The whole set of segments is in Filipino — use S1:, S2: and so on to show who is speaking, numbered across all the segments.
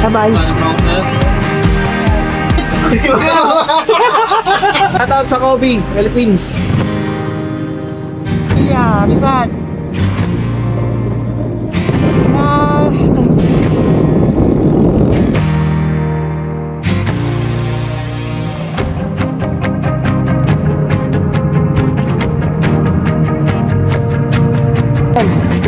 S1: Bye-bye. Shoutout sa Kobe, Philippines.
S2: Yeah, bisan.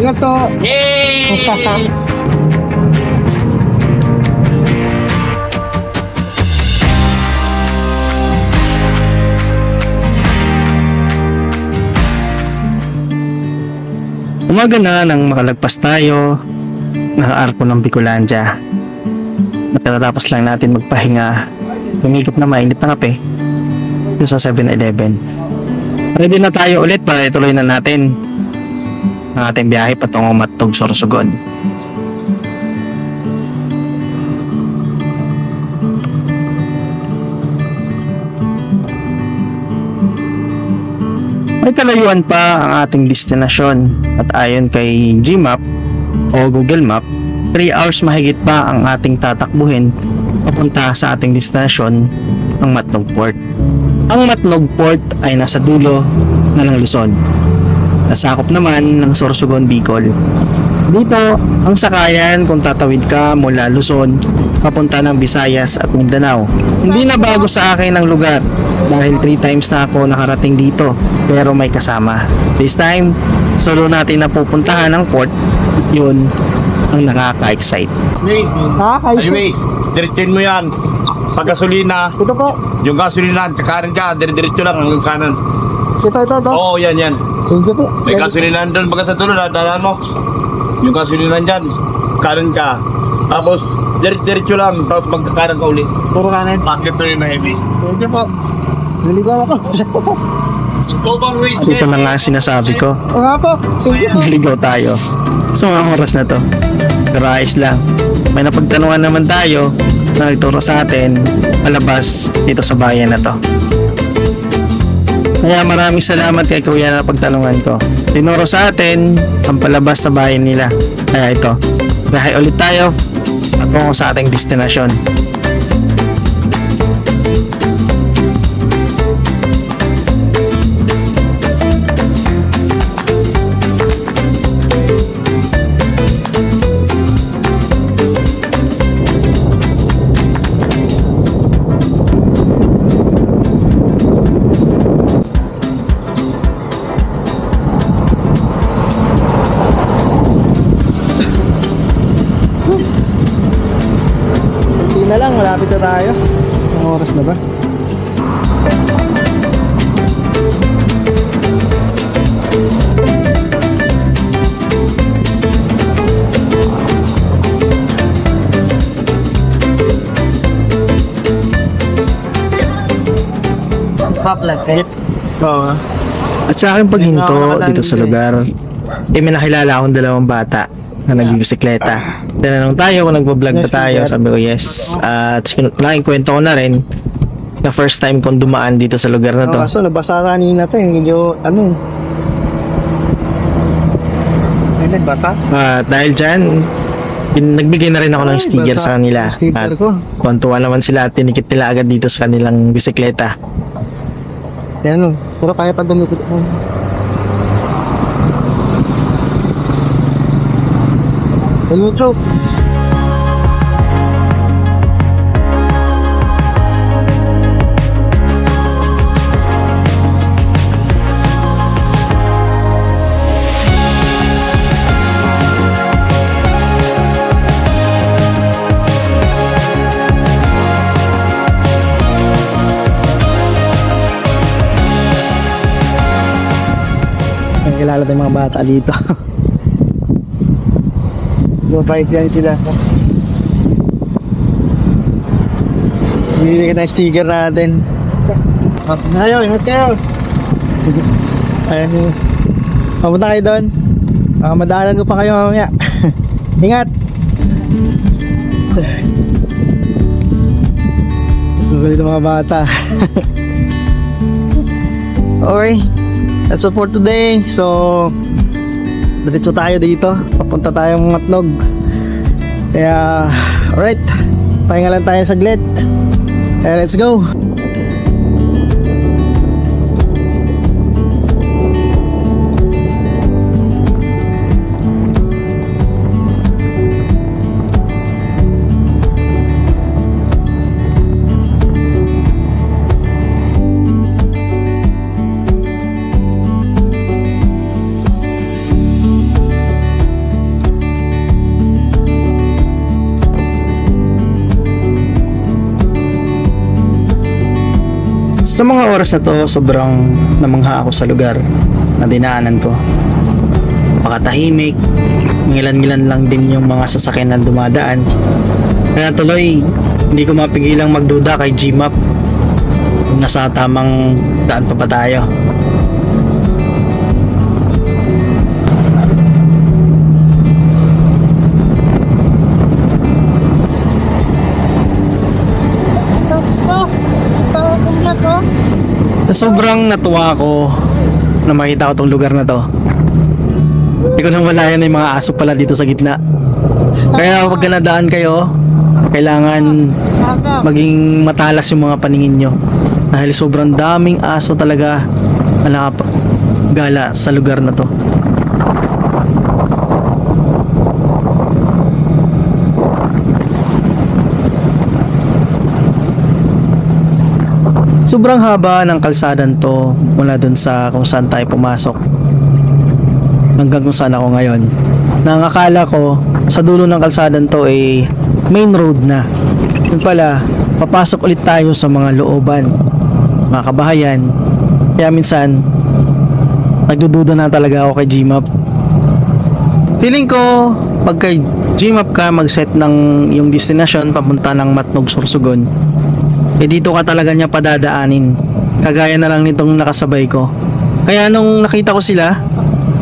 S2: Ingat to. Yay!
S3: Umaga na nang makalagpas tayo ng arko ng Bicolandia. Natatapos lang natin magpahinga, humigop na mainit na kape doon sa 7-Eleven. Ready na tayo ulit para ituloy na natin ang ating biyahe patungong Matnog, Sorsogon. May kalayuan pa ang ating destinasyon at ayon kay Gmap o Google Map, 3 hours mahigit pa ang ating tatakbuhin papunta sa ating destinasyon, ang Matnog Port. Ang Matnog Port ay nasa dulo na ng Luzon. Nasakop naman ng Sorsogon, Bicol. Dito, ang sakayan kung tatawid ka mula Luzon papunta ng Visayas at Mindanao. Hindi na bago sa akin ang lugar dahil 3 times na ako nakarating dito pero may kasama. This time, solo natin na pupuntahan ang port. Yun ang nakaka-excite.
S4: Highway, diretsin mo yan. Pag gasolina,
S2: Ito po.
S4: yung gasolina, kakanan ka, diretso lang hanggang kanan.
S2: Ito.
S4: Oo, yan.
S2: Thank you po.
S4: May gasolina doon, pagka sa tulo, dadaan mo. Yung gasolina dyan, kanan ka. Tapos, diretso lang, tapos magkakanan ka uli.
S2: Puro kanan.
S4: Bakit to yung heavy?
S2: Thank you po. Naligaw ako.
S3: At ito na nga sinasabi ko,
S2: Oo nga po. Sige po.
S3: naligaw tayo sa mga oras na to. Pero ayos lang, may napagtanungan naman tayo na nagturo sa atin palabas dito sa bayan na to. Kaya maraming salamat kay Kuya na pagtanungan ko. Tinuro sa atin ang palabas sa bayan nila. Kaya ito, biyahe ulit tayo patungo sa ating destinasyon.
S2: Na lang, malapit na tayo. Ang oras na ba?
S3: Oo. At sa aking paghinto dito sa lugar, may nakilala akong 2 bata na nagbibisikleta. Tinanong tayo kung nagbablog pa tayo. Sabi ko yes. At laking kwento ko na rin na first time kong dumaan dito sa lugar na to.
S2: Kaso nabasa kanina pa eh. Medyo nagbata?
S3: Dahil dyan, nagbigay na rin ako ng sticker sa kanila.
S2: Sticker
S3: At
S2: ko.
S3: kwantuwa naman sila at tinikit nila agad dito sa kanilang bisikleta.
S2: Yan o. Pero kaya pa dumikit ko. Hello, Chok. Kilala tayong mga bata dito. Mabait yan sila. Bibili ka ng sticker natin. Ayaw, ingat kayo. Ayan. Papunta kayo doon. Madaanan ko pa kayo mamaya. Ingat. Sulit ang mga bata. Okay. That's all for today. So, diretso tayo dito. Papunta tayong Matnog. Kaya, alright. pahinga lang tayo saglit. Let's go.
S3: Sa mga oras na to, sobrang namangha ako sa lugar na dinaanan ko. Napakatahimik, ngilan-ngilan lang din yung mga sasakyan na dumadaan. Kaya tuloy, hindi ko mapigilang magduda kay Gmap kung nasa tamang daan pa ba tayo. Sa sobrang natuwa ako na makita ko tong lugar na to. Hindi ko nang malayan na yung mga aso pala dito sa gitna. Kaya pag nadaan kayo, kailangan maging matalas yung mga paningin nyo. Dahil sobrang daming aso talaga na nakapagala sa lugar na to. Sobrang haba ng kalsadan to mula dun sa kung saan tayo pumasok hanggang kung saan ako ngayon. Nangakala ko sa dulo ng kalsadan to ay main road na. Yun pala, papasok ulit tayo sa mga looban, mga kabahayan. Kaya minsan nagdududa na talaga ako kay Gmap. Feeling ko pag kay Gmap ka mag-set ng yung destination papunta ng Matnog, Sorsogon, dito ka talaga niya padadaanin. Kagaya na lang nitong nakasabay ko. Kaya nung nakita ko sila,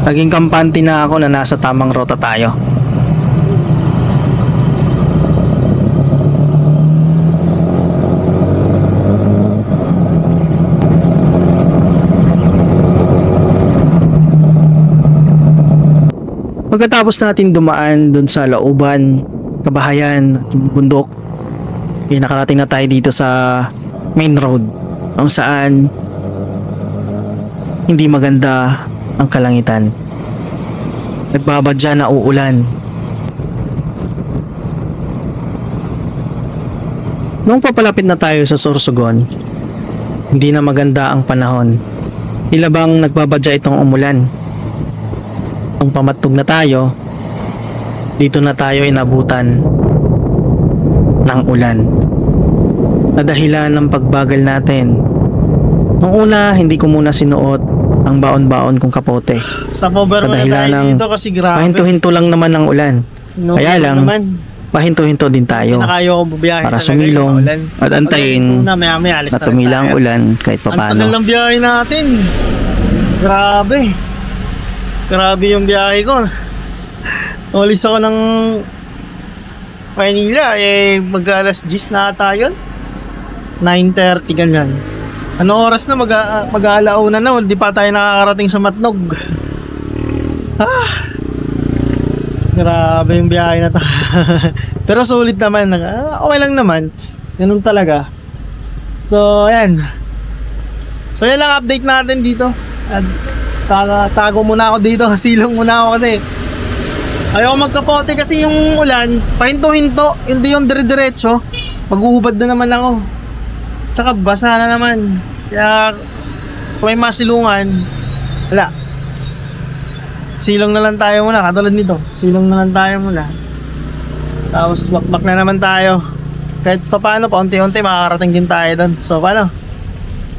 S3: naging kampante na ako na nasa tamang rota tayo. Pagkatapos natin dumaan dun sa looban, kabahayan, bundok, nakarating na tayo dito sa main road kung saan hindi maganda ang kalangitan. Nagbabadya na uulan. Nung papalapit na tayo sa Sorsogon, hindi na maganda ang panahon. Tila bang nagbabadya itong umulan. Nung pamatog na tayo, dito na tayo inabutan ng ulan na dahilan ng pagbagal natin. Nung una, hindi ko muna sinuot ang baon-baon kong kapote.
S2: Stopover muna tayo dito kasi grabe.
S3: Pahinto-hinto lang naman ang ulan. Kaya lang, pahinto-hinto din tayo para sumilong at antayin na tumila ang ulan kahit papano.
S2: Ang tagal ng biyahe natin. Grabe yung biyahe ko. Ulis ako ng Maynila, mag-alas 10 na ata yun. 9:30 ganyan. Ano oras na? Mag-aalauna na, hindi pa tayo nakakarating sa Matnog. Grabe yung biyahe na to. Pero sulit naman. Okay lang naman. Ganun talaga. So, ayan. So, yan lang update natin dito. Tago muna ako dito. Silong muna ako kasi ayaw magkapote kasi yung ulan, pahinto-hinto, hindi yung dire-diretso. Maghuhubad na naman ako. Tsaka basa na naman. Kaya kung may masilungan, wala. Silong na lang tayo muna, katulad nito. Silong na lang tayo muna. Tapos bakbak na naman tayo. Kahit paano, paunti-unti makakarating din tayo doon. So paano?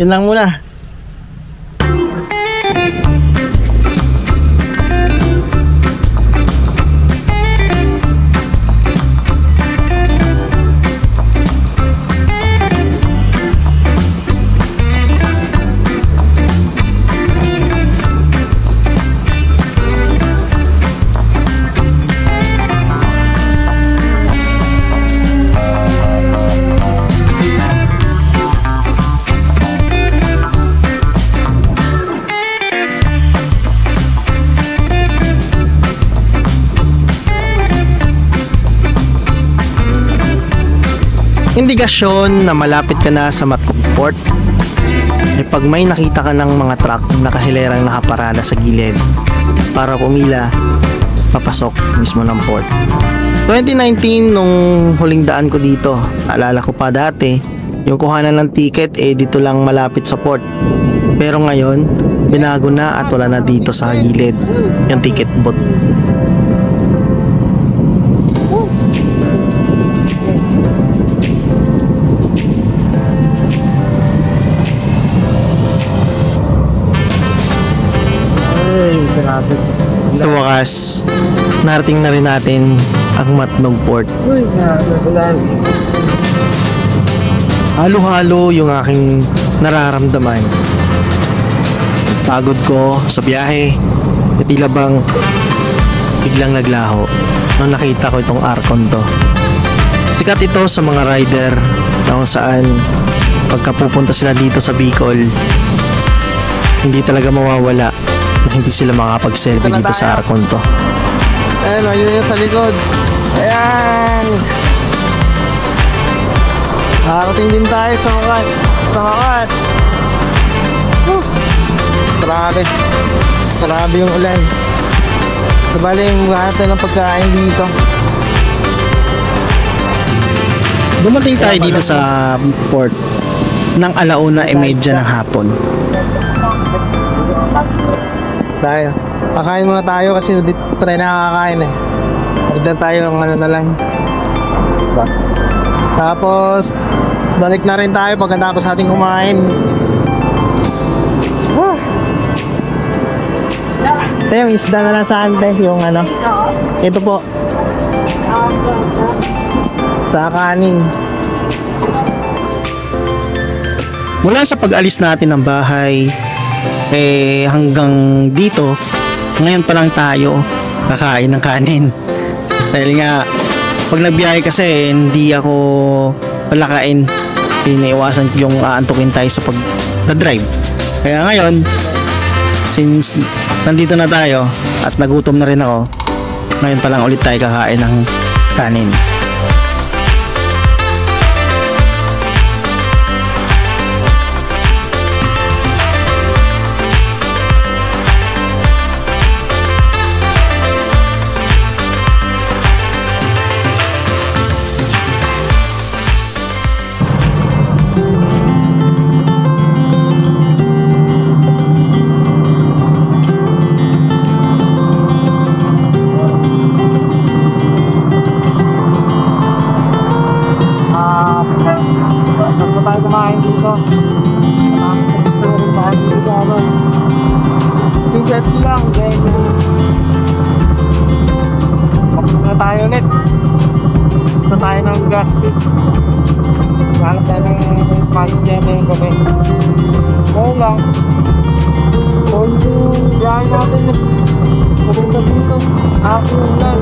S2: Yun lang muna.
S3: indikasyon na malapit ka na sa Matnog Port ay pag may nakita ka ng mga truck na nakahilerang nakaparada sa gilid para pumila papasok mismo ng port. 2019 nung huling daan ko dito, alala ko pa dati yung kuhanan ng ticket dito lang malapit sa port, pero ngayon binago na at wala na dito sa gilid yung ticket booth. Sa wakas, narating na rin natin ang Matnog Port. Halo-halo yung aking nararamdaman. Pagod ko sa biyahe at tila bang biglang naglaho nung nakita ko itong Arcon to. Sikat ito sa mga rider na kung saan pagka pupunta sila dito sa Bicol, hindi talaga mawawala na hindi sila makapag-selfie dito sa Arcon to.
S2: Ayan, yun yung sa likod. Ayan. Nakarating din tayo sa wakas. Sa wakas. Grabe. Grabe yung ulan. Sabali yung maghanap tayo ng pagkain dito.
S3: Dumating tayo dito sa port ng 1:30 ng hapon.
S2: Tayo. Kakain muna tayo kasi dito pa tayo nakakain eh. Magdan tayo ng ano na lang. Tapos balik na rin tayo pagkatapos ating kumain. Ito yung isda na lang sa ante. Yung ano. Ito po. Sa kanin.
S3: Mula sa pag-alis natin ng bahay hanggang dito, ngayon pa lang tayo kakain ng kanin. Dahil nga pag nagbiyahe kasi hindi ako palakain kasi naiwasan ko yung aantukin tayo sa pag-drive. Kaya ngayon, since nandito na tayo at nagutom na rin ako, ngayon pa lang ulit tayo kakain ng kanin.
S2: Kumain dito. Ticket lang. Magpunta tayo ulit. Punta tayo ng gas pit. Hanap tayo ng passenger na yung gabi. Oo lang. All yung biyahe natin. Pupunta dito. Ako lang.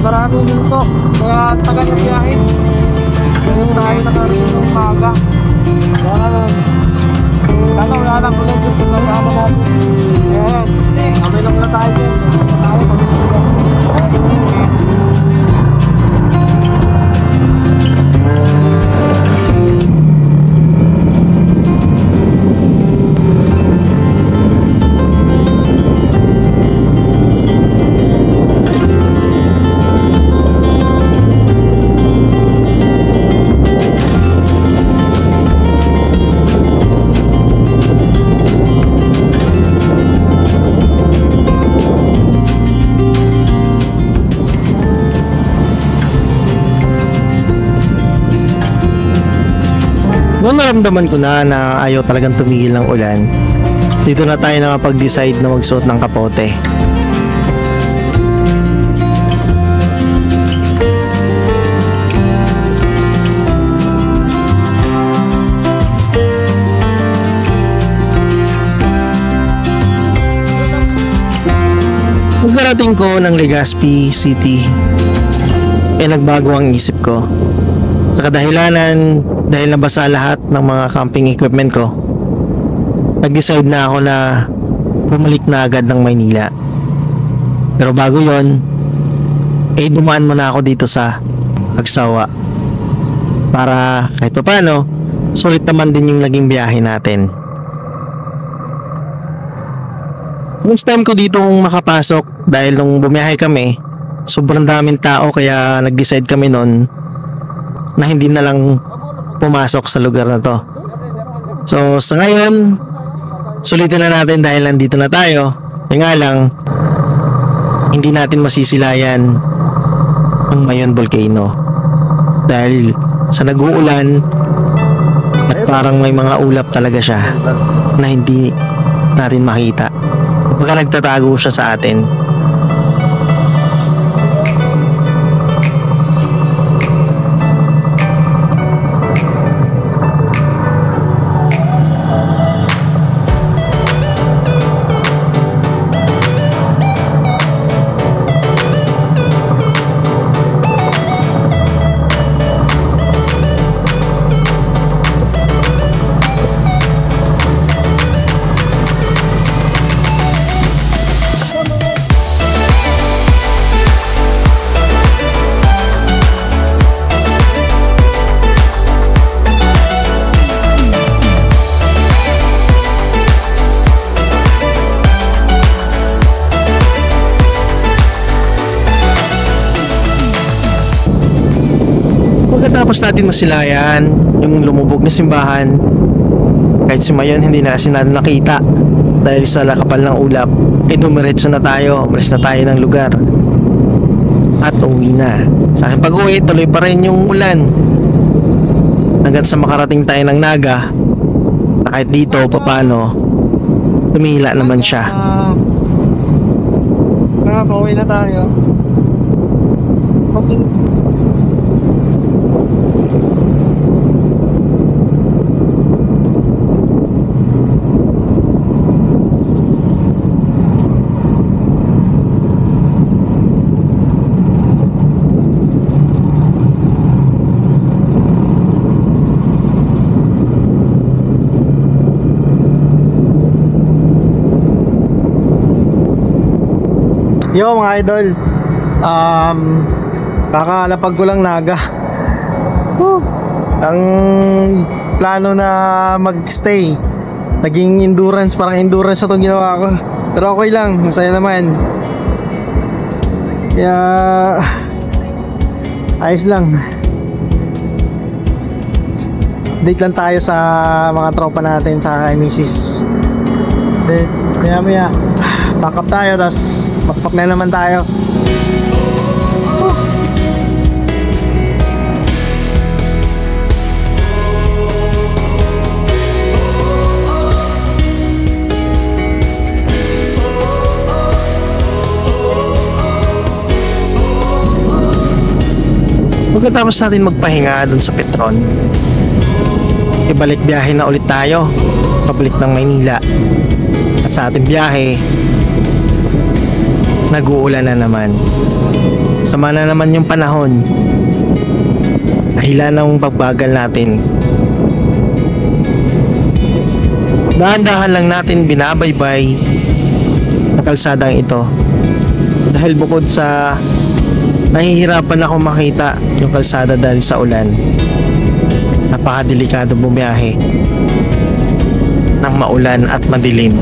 S2: Marami dito. Kaya tagal yung biyahe. Ngayon tayo nakarinig ng umaga. Sana wala lang ulit yung pagkasama natin. Ayan. Kami lang na tayo. Tayo
S3: Noong naramdaman ko na ayaw talagang tumigil ng ulan, dito na tayo nakapag-decide na magsuot ng kapote. Pagkarating ko ng Legazpi City, nagbago ang isip ko. Sa kadahilanan, dahil nabasa lahat ng mga camping equipment ko, nag-decide na ako na bumalik na agad ng Maynila. Pero bago yon, dumaan muna ako dito sa Agsawa para kahit pa paano sulit naman din yung naging biyahe natin. First time ko dito makapasok dahil nung bumiyahe kami sobrang daming tao, kaya nag-decide kami nun na hindi na lang pumasok sa lugar na to. So sa ngayon sulitin na natin dahil nandito na tayo. Nga lang, hindi natin masisilayan ang Mayon Volcano dahil sa nag-uulan at parang may mga ulap talaga siya na hindi natin makita. Baka nagtatago siya sa atin. Pagkatapos natin masilayan yung lumubog na simbahan, kahit si Mayon hindi na kasi natin nakita dahil sa lakapal ng ulap, dumiretso na tayo, umalis na tayo ng lugar at uwi na. Sa akin pag-uwi, tuloy pa rin yung ulan hanggang sa makarating tayo ng Naga, na kahit dito paano tumihila naman siya.
S2: Nakakauwi na tayo. Okay. Yo mga idol, kakalapag ko lang Naga. Ang plano na magstay naging endurance, parang endurance na itong ginawa ko. Pero okay lang, masaya naman. Kaya ayos lang. Date lang tayo sa mga tropa natin sa kay Mrs. Maya pack up tayo, tas pakpak na naman tayo.
S3: Pagkatapos natin magpahinga dun sa Petron, ibalik biyahe na ulit tayo pabalik ng Maynila. At sa ating biyahe, nag-uulan na naman. Sama na naman yung panahon, dahilan ng pagbagal natin. Dahan-dahan lang natin binabaybay sa kalsadang ito dahil bukod sa nahihirapan ako makita yung kalsada dahil sa ulan, napakadelikado bumiyahe ng maulan at madilim.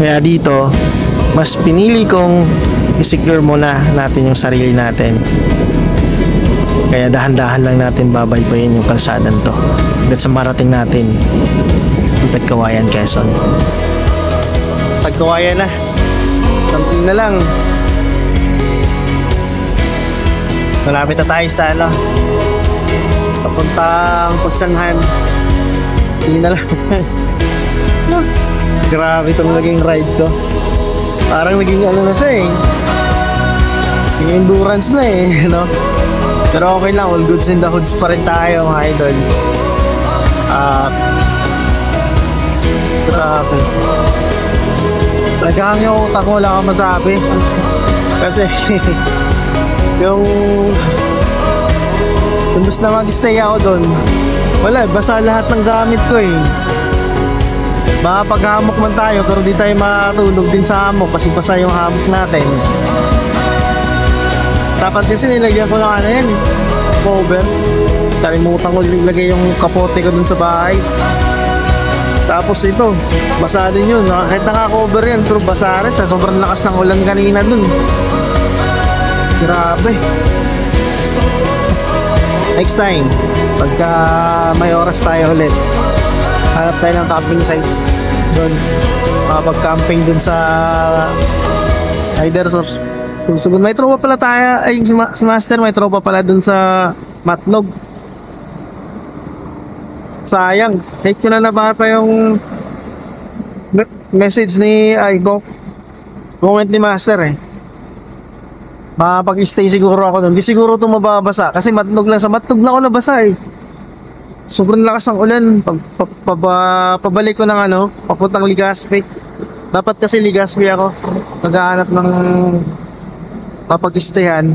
S3: Kaya dito, mas pinili kong i-secure muna natin yung sarili natin. Kaya dahan-dahan lang natin babaybayin yung kalsadan to hanggang sa marating natin ang Kawayan, Quezon.
S2: Pagkawayan na, sampi na lang. Malapit na tayo sa papuntang Pagsanhan. Hindi na lang. Grabe itong naging ride ko. Parang naging na siya naging endurance na no? Pero okay lang, all goods in the hoods pa rin tayo mga idol. Grabe. Talagang yung utak ko, wala akong masabi. Kasi yung basta mag-stay ako doon, wala, basa lahat ng gamit ko Makapaghamok man tayo pero di tayo matulog din sa hamok kasi basa yung hamok natin. Dapat kasi nilagyan ko ng ano yan eh. Cover. Kalimutan ko nilagay yung kapote ko dun sa bahay. Tapos ito, basa din yun. Kahit naka-cover yan, pero basa rin sa sobrang lakas ng ulan kanina dun. Grabe. Next time, pagka may oras tayo ulit, hanap tayo ng camping sites doon. Makapag-camping dun sa either source. May tropa pala tayo, ay si Master may tropa pala dun sa Matlog. Sayang, hate ko na nabasa yung message ni comment ni Master eh. Makapag-stay siguro ako doon. Di siguro ito mababasa kasi Matlog lang, sa Matlog na ako nabasa eh. Sobrang lakas ng ulan. Pabalik ko ng papuntang Legazpi. Dapat kasi Legazpi ako. Naghahanap ng papag-stayan.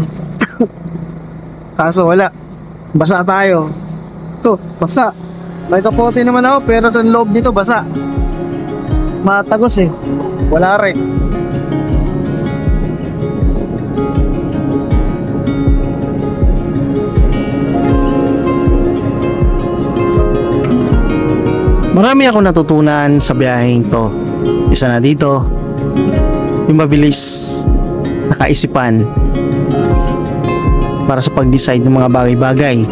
S2: Kaso wala. Basa tayo. Ito, basa. May kapote naman ako pero sa loob dito basa. Matagos eh. Wala rin.
S3: Marami akong natutunan sa biyaheng to. Isa na dito, yung mabilis na kaisipan para sa pag-decide ng mga bagay-bagay.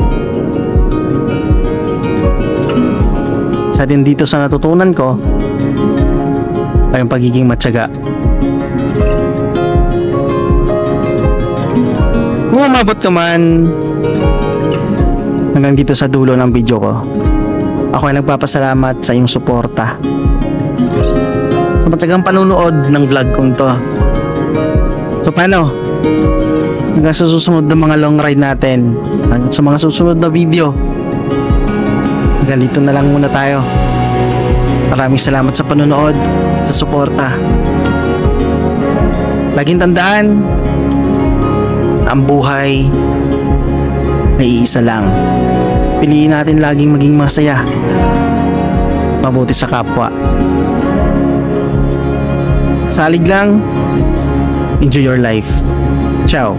S3: Isa din dito sa natutunan ko ay yung pagiging matyaga. Kung umabot ka man hanggang dito sa dulo ng video ko, ako ay nagpapasalamat sa iyong suporta sa matagang panunood ng vlog kong to. So paano? Hanggang sa susunod na mga long ride natin, hanggang sa mga susunod na video, hanggang dito na lang muna tayo. Maraming salamat sa panunood, sa suporta. Laging tandaan, ang buhay ay iisa lang. Piliin natin laging maging masaya, mabuti sa kapwa. Salig lang, enjoy your life. Ciao.